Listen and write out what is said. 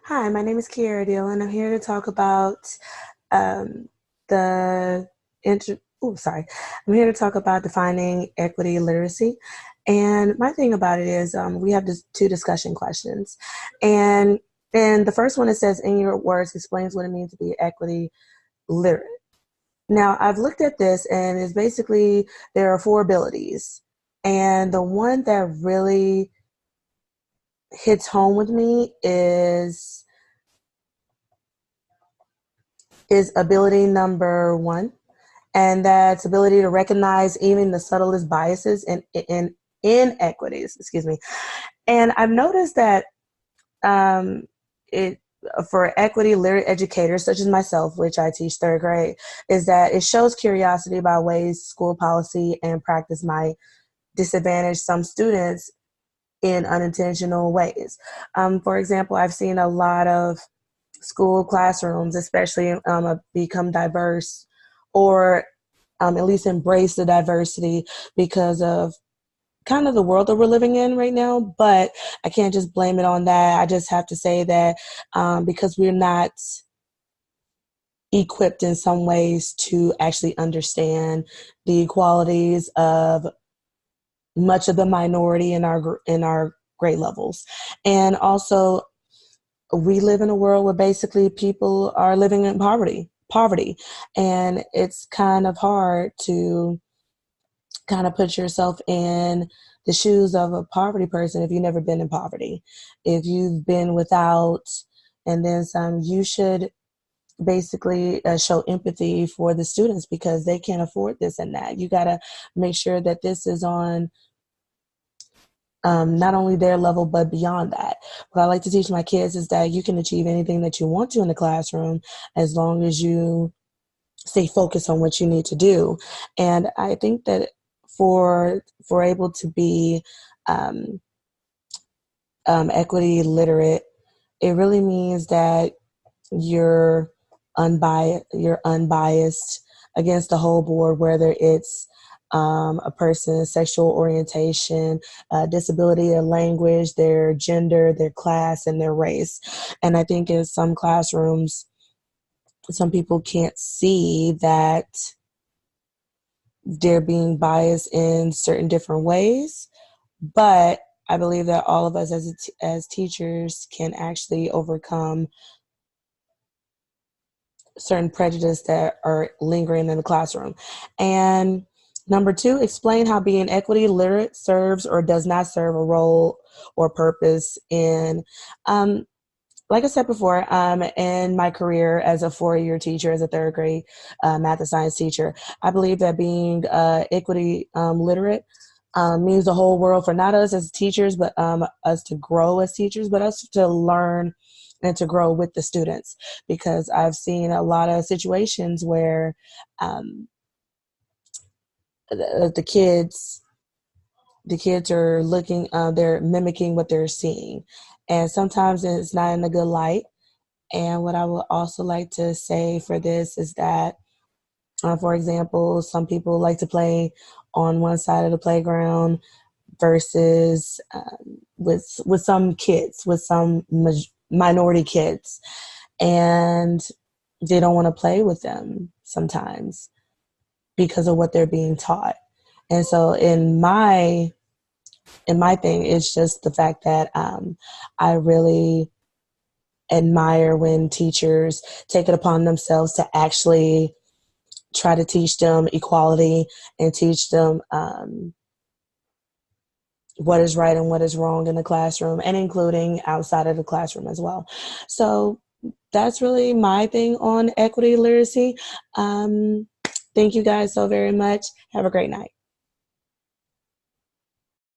Hi, my name is Kiara Deal, and I'm here to talk about um, the I'm here to talk about defining equity literacy. And my thing about it is, we have this two discussion questions, and the first one, it says, "In your words, explains what it means to be equity literate." Now, I've looked at this, and it's basically there are four abilities, and the one that really hits home with me is ability number one, and that's ability to recognize even the subtlest biases and inequities. Excuse me. And I've noticed that um, it for equity literate educators such as myself, which I teach third grade, is that it shows curiosity about ways school policy and practice might disadvantage some students in unintentional ways. For example, I've seen a lot of school classrooms, especially become diverse or at least embrace the diversity because of kind of the world that we're living in right now. But I can't just blame it on that. I just have to say that because we're not equipped in some ways to actually understand the equalities of much of the minority in our grade levels. And also, we live in a world where basically people are living in poverty, and it's kind of hard to kind of put yourself in the shoes of a poverty person if you've never been in poverty. If you've been without and then some, you should basically show empathy for the students because they can't afford this and that. You got to make sure that this is on not only their level, but beyond that. What I like to teach my kids is that you can achieve anything that you want to in the classroom as long as you stay focused on what you need to do. And I think that for able to be um, equity literate, it really means that you're you're unbiased against the whole board, whether it's a person's sexual orientation, disability, their language, their gender, their class, and their race. And I think in some classrooms, some people can't see that they're being biased in certain different ways. But I believe that all of us as teachers can actually overcome certain prejudice that are lingering in the classroom. And number two, explain how being equity literate serves or does not serve a role or purpose in, like I said before, in my career as a four-year teacher, as a third grade math and science teacher, I believe that being equity literate means the whole world for not us as teachers, but us to grow as teachers, but us to learn and to grow with the students. Because I've seen a lot of situations where um, the kids are looking, they're mimicking what they're seeing, and sometimes it's not in a good light. And what I would also like to say for this is that, for example, some people like to play on one side of the playground versus with some kids, with some minority kids, and they don't want to play with them sometimes because of what they're being taught. And so in my thing, it's just the fact that I really admire when teachers take it upon themselves to actually try to teach them equality and teach them what is right and what is wrong in the classroom, and including outside of the classroom as well. So that's really my thing on equity literacy. Thank you guys so very much. Have a great night.